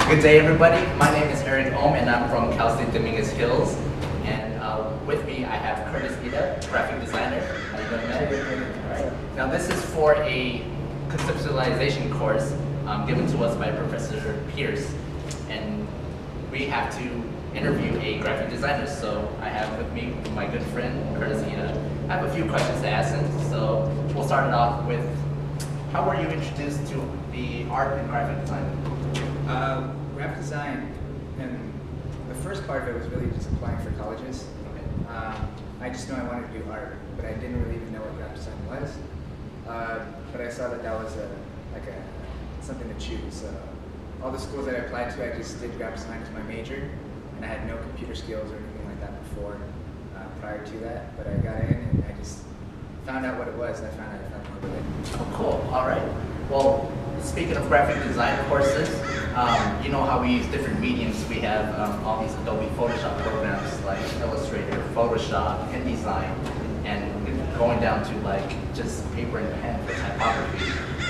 Good day, everybody. My name is Eric Ohm, and I'm from Cal State Dominguez Hills. And with me, I have Curtis Ida, graphic designer. How you doing, man? All right. Now, this is for a conceptualization course given to us by Professor Pierce, and we have to interview a graphic designer. So I have with me my good friend Curtis Ida. I have a few questions to ask him. So we'll start it off with, how were you introduced to the art and graphic design? Graphic design, and the first part of it was really just applying for colleges. I just knew I wanted to do art, but I didn't really even know what graphic design was. But I saw that that was something to choose. All the schools that I applied to, I just did graphic design as my major, and I had no computer skills or anything like that before, prior to that. But I got in, and I just found out what it was, and I found out I fell in love with it. Oh, cool. All right. Well, speaking of graphic design courses, you know how we use different mediums. We have all these Adobe Photoshop programs like Illustrator, Photoshop, InDesign, and going down to like just paper and pen for typography.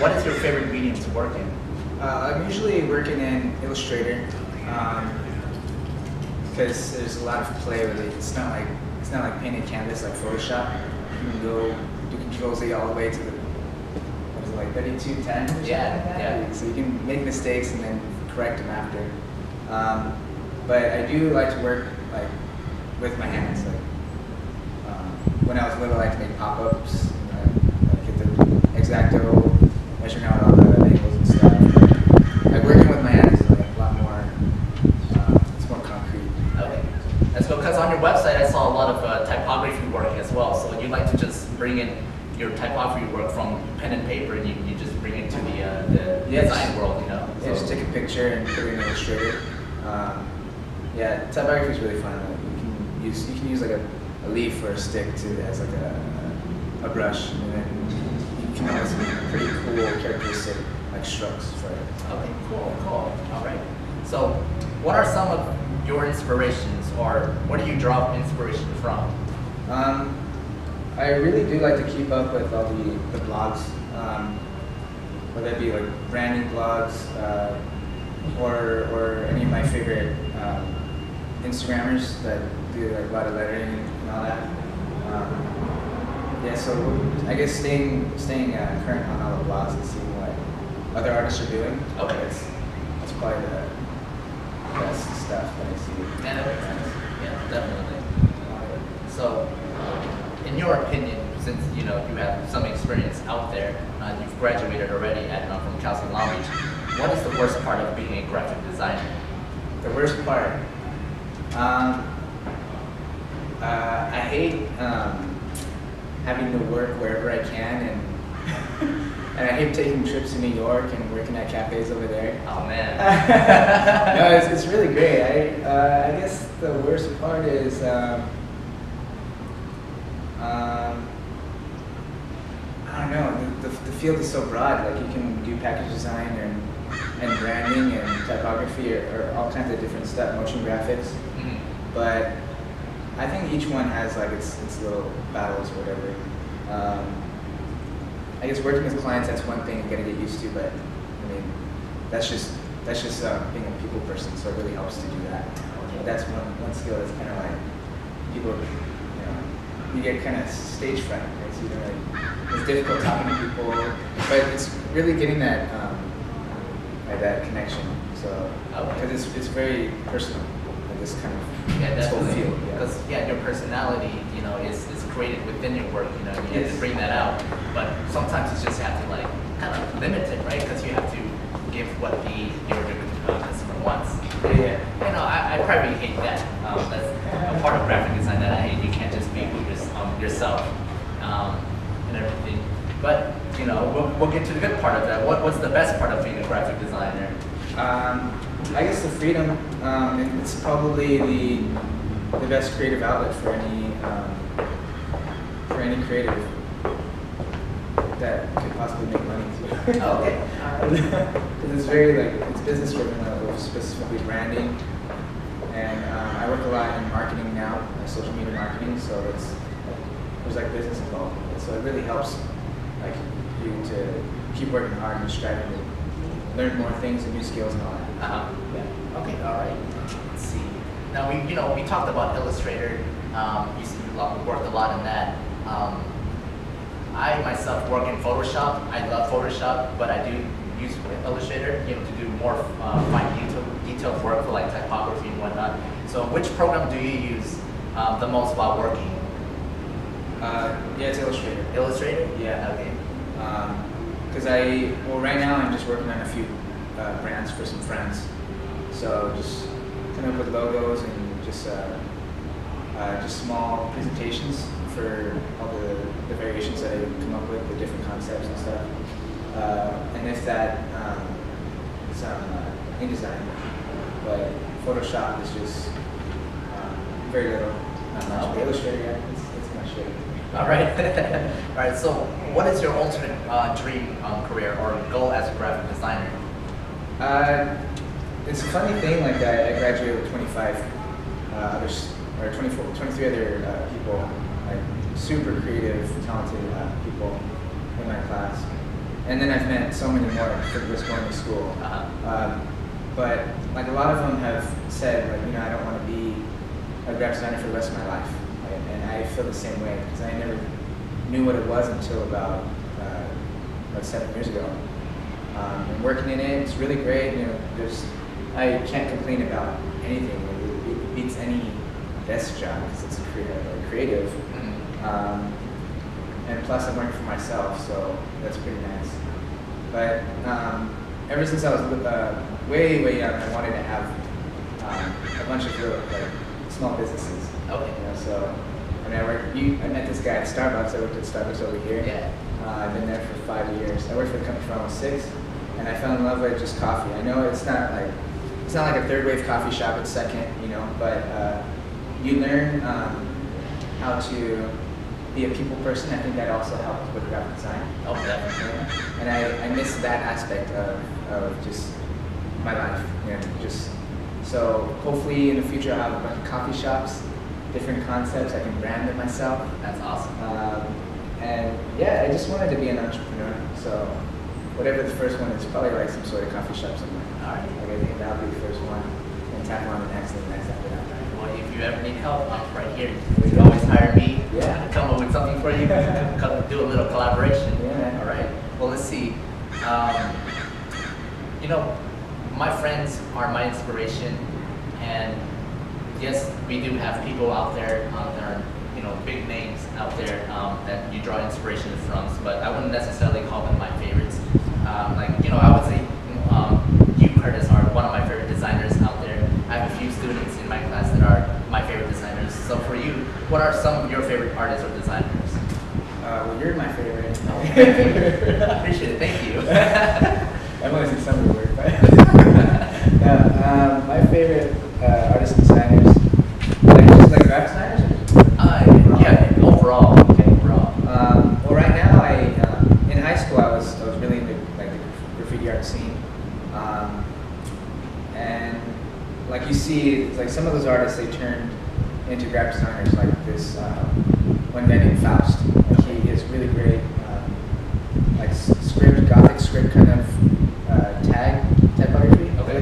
What is your favorite medium to work in? I'm usually working in Illustrator because there's a lot of play with it. It's not like painted canvas like Photoshop. You can go do Control Z all the way to the 3210. Yeah. So you can make mistakes and then correct them after. But I do like to work like with my hands. Like when I was little, I liked to make pop-ups, like get the X-Acto, measuring out all the angles and stuff. Like working with my hands is like a lot more. It's more concrete. Okay. That's cool, because on your website I saw a lot of typography work as well. So you like to just bring in your typography work from pen and paper, and you just bring it to the design world, you know? Yeah, just take a picture and put it in Illustrator. Yeah, typography is really fun. Like you can use like a leaf or a stick too as like a brush, and then you can have some pretty cool characteristic like strokes for it. Okay, cool. All right. So, what are some of your inspirations, or what do you draw inspiration from? I really do like to keep up with all the blogs, whether it be like branding blogs or any of my favorite Instagrammers that do like a lot of lettering and all that. Yeah, so I guess staying current on all the blogs and seeing what other artists are doing. Okay, that's probably the best stuff that I see. Yeah, that makes sense. Yeah, definitely. So, in your opinion, since you have some experience out there, you've graduated already from Cal State Long Beach, what is the worst part of being a graphic designer? The worst part? I hate having to work wherever I can, and I hate taking trips to New York and working at cafes over there. Oh man. No, it's really great. I guess the worst part is I don't know, the field is so broad. Like you can do package design and branding and typography or all kinds of different stuff, motion graphics. Mm-hmm. But I think each one has like its little battles or whatever. I guess working with clients, that's one thing you gotta get used to, but I mean, that's just being a people person, so it really helps to do that. But that's one skill that's kind of like people, you get kind of stage fright, right? So it's difficult talking to people, but it's really getting that that connection. So because it's very personal, like this kind of this whole field. Because your personality, is created within your work. You have to bring that out, but sometimes you just have to like kind of limit it, right? Because you have to give what your customer wants. Yeah. I probably hate that. That's a part of graphic design that I hate. You can't just be yourself and everything. But we'll get to the good part of that. What's the best part of being a graphic designer? I guess the freedom. It's probably the best creative outlet for any creative that could possibly make money too. Oh, okay. Because it's very it's business driven, specifically branding, and I work a lot in marketing now, social media marketing. So there's like business involved with it. So it really helps like you to keep working hard and striving to learn more things and new skills and all that. Yeah. Okay. All right. Let's see. Now we talked about Illustrator. You worked a lot in that. I myself work in Photoshop. I love Photoshop, but I do use Illustrator, to do more fine detailed work for like typography and whatnot. So which program do you use the most while working? Yeah, it's Illustrator. Illustrator? Yeah. Okay. Because right now I'm just working on a few brands for some friends. So just come up with logos and just small presentations for all the variations that I come up with, the different concepts and stuff. And if that, some InDesign, but Photoshop is just very little, not much. Okay. Illustrator, yeah, it's my shit. All right. All right. So, what is your ultimate dream career or goal as a graphic designer? It's a funny thing. Like I graduated with 25 others, or 23 other people, like super creative, talented people in my class, and then I've met so many more for just going to school. But like a lot of them have said, like, I don't want to be a graphic designer for the rest of my life. And I feel the same way because I never knew what it was until about 7 years ago. And working in it, it's really great. I can't complain about anything. It beats any desk job because it's creative. And plus, I'm working for myself, so that's pretty nice. But ever since I was way young, I wanted to have a bunch of little small businesses. Okay. So I met this guy at Starbucks. I worked at Starbucks over here. Yeah. I've been there for 5 years. I worked for the company for almost 6, and I fell in love with just coffee. I know it's not like a third wave coffee shop at second, but you learn how to be a people person. I think that also helps with graphic design. Oh, definitely. And I miss that aspect of just my life. So hopefully in the future I'll have a bunch of coffee shops, different concepts. I can brand it myself. That's awesome. And yeah, I just wanted to be an entrepreneur. So whatever the first one is, probably like some sort of coffee shop somewhere. All right. I think that'll be the first one, and tap on the next and the next after that. Well, if you ever need help, I'm right here. You can always hire me. Yeah. Come up with something for you. Do a little collaboration. Yeah, man. All right. Well, let's see. My friends are my inspiration, and yes, we do have people out there that are, big names out there that you draw inspiration from. But I wouldn't necessarily call them my favorites. I would say you, Curtis, are one of my favorite designers out there. I have a few students in my class that are my favorite designers. So for you, what are some of your favorite artists or designers? Well, you're my favorite. I appreciate it. Thank you. I've only seen some of your work, but my favorite artists and designers, like graphic designers? Yeah, overall. Okay, overall. Well, right now, in high school, I was really into the graffiti art scene, and like you see, it's like some of those artists, they turned into graphic designers. Like this one guy named Faust. He is really great, gothic script kind of typography. Okay.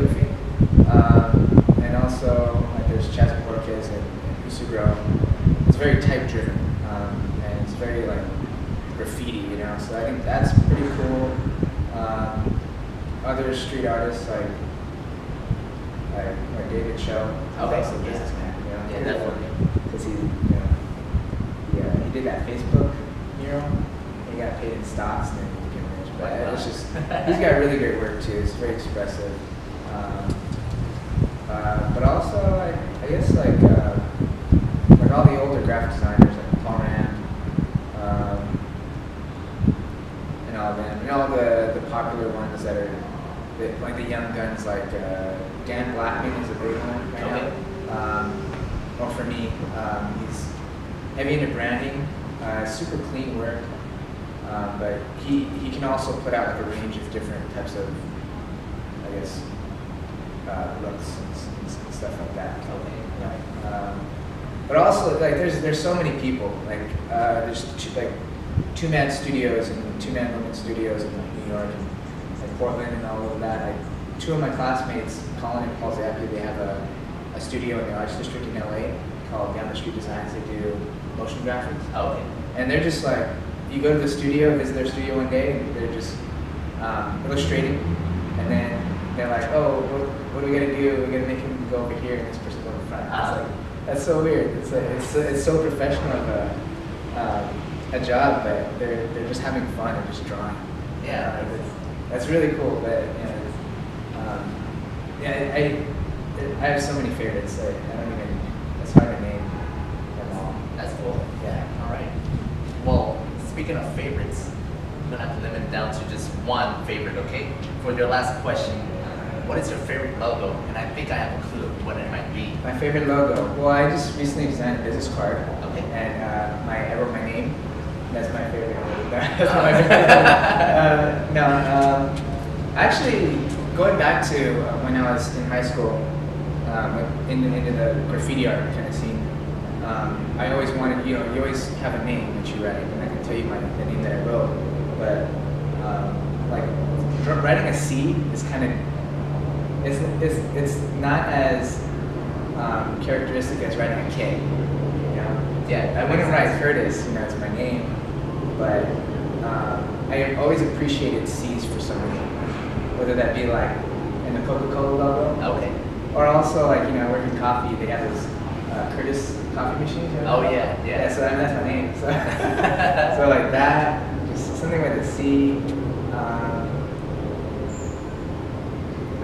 And also there's Chas Borges and Usugro. It's very type driven, and it's very graffiti, So I think that's pretty cool. Other street artists like David Cho. Okay. Also a businessman, Yeah, definitely. Because he did that Facebook mural. He got paid in stocks and then he became rich. But it's just he's got really great work too. It's very expressive. But also I guess like all the older graphic designers like Paul Rand, and all of them, and all the popular ones that are like the young guns, like Dan Blackman is a big one right now. Well, for me, he's heavy into branding, super clean work, but he can also put out a range of different types of, I guess, looks and stuff like that. But also, there's so many people. There's two-man studios and two-man women studios in New York and Portland and all of that. Two of my classmates, Colin and Paul Zappi, they have a studio in the Arts District in LA called Down the Street Designs. They do motion graphics. Okay. And they're just like, you go to the studio, visit their studio one day, and they're just illustrating. And then they're like, oh, what are we gonna do? We're gonna make him go over here and this person go in front. It's like, that's so weird. It's like, it's so professional of a job, but they're just having fun and just drawing. Yeah. That's really cool. But I have so many favorites. Like, I don't even. It's hard to name them all. That's cool. Yeah. All right. Well, speaking of favorites, I'm gonna have to limit it down to just one favorite, okay? For your last question, what is your favorite logo? And I think I have a clue of what it might be. My favorite logo. Well, I just recently designed a business card. Okay. And I wrote my name. That's my favorite. That's not my favorite. Actually, going back to when I was in high school, into the graffiti art kind of scene, I always wanted, you always have a name that you write, and I can tell you the name that I wrote, but like writing a C is kind of, it's not as characteristic as writing a K, you know? Yeah, I wouldn't write Curtis, it's my name, but I always appreciated C's for some reason, whether that be like in the Coca-Cola logo, Okay. or also like, working coffee, they have those Curtis coffee machines. Oh yeah, yeah. Yeah, so that's my name. So, so like that, just something with a C.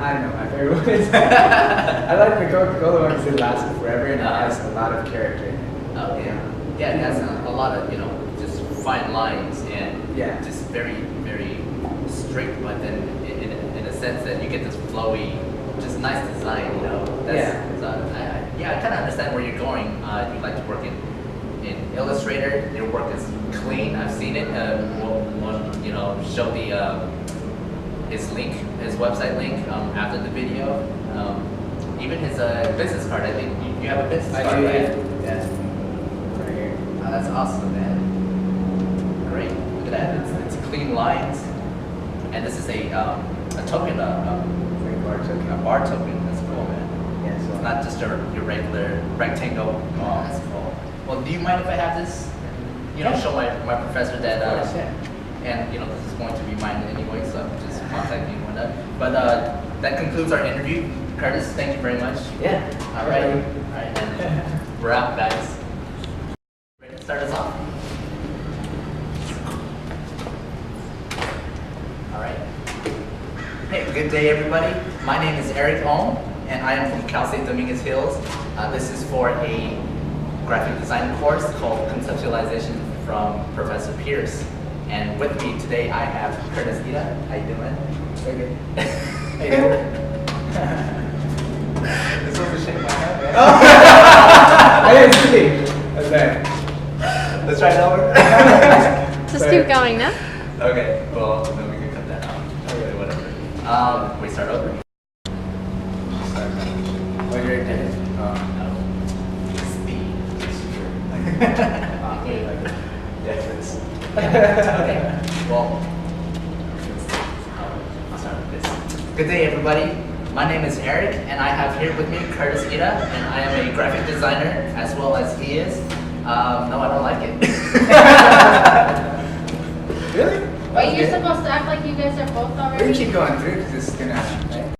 I don't know, my favorite one is, I like the Coca-Cola one because it lasts forever and it has a lot of character in it. Oh yeah. Yeah, it has a lot of, just fine lines and Yeah. just very, very strict, but then in a sense that you get this flowy, just nice design, Yeah. So I kind of understand where you're going. You like to work in Illustrator. Your work is clean. I've seen it. We'll show his website link after the video. Even his business card. I think you have a business I card, do, right? yeah. Right here. Oh, that's awesome, man. Great. Look at that. It's clean lines. And this is a token, Like a bar token. a bar token. That's cool, man. Yeah, so It's not just your regular rectangle. Oh, that's cool. Well, do you mind if I have this? Show my professor that. Of course, yeah. And this is going to be mine anyway, so I'm just contacting you on that. But that concludes our interview. Curtis, thank you very much. Yeah. All right. All right. And we're out, guys. Ready to start us off? All right. Hey, good day, everybody. My name is Eric Ohm, and I am from Cal State Dominguez Hills. This is for a graphic design course called Conceptualization from Professor Pierce. And with me today, I have Curtis Ida. How you doing? Very good. How you doing? This was a shake my hand, man. I didn't see. That's bad. Let's try it over. Just keep going, no? Okay, well, then we can cut that out. Okay, whatever. We start over. Oh, you're dead. Speed. Yes. Okay, well, I'll start with this. Good day, everybody. My name is Eric, and I have here with me Curtis Ida, and I am a graphic designer as well as he is. No, I don't like it. Really? Wait, you're supposed to act like you guys are both We already. can keep going through because this is gonna.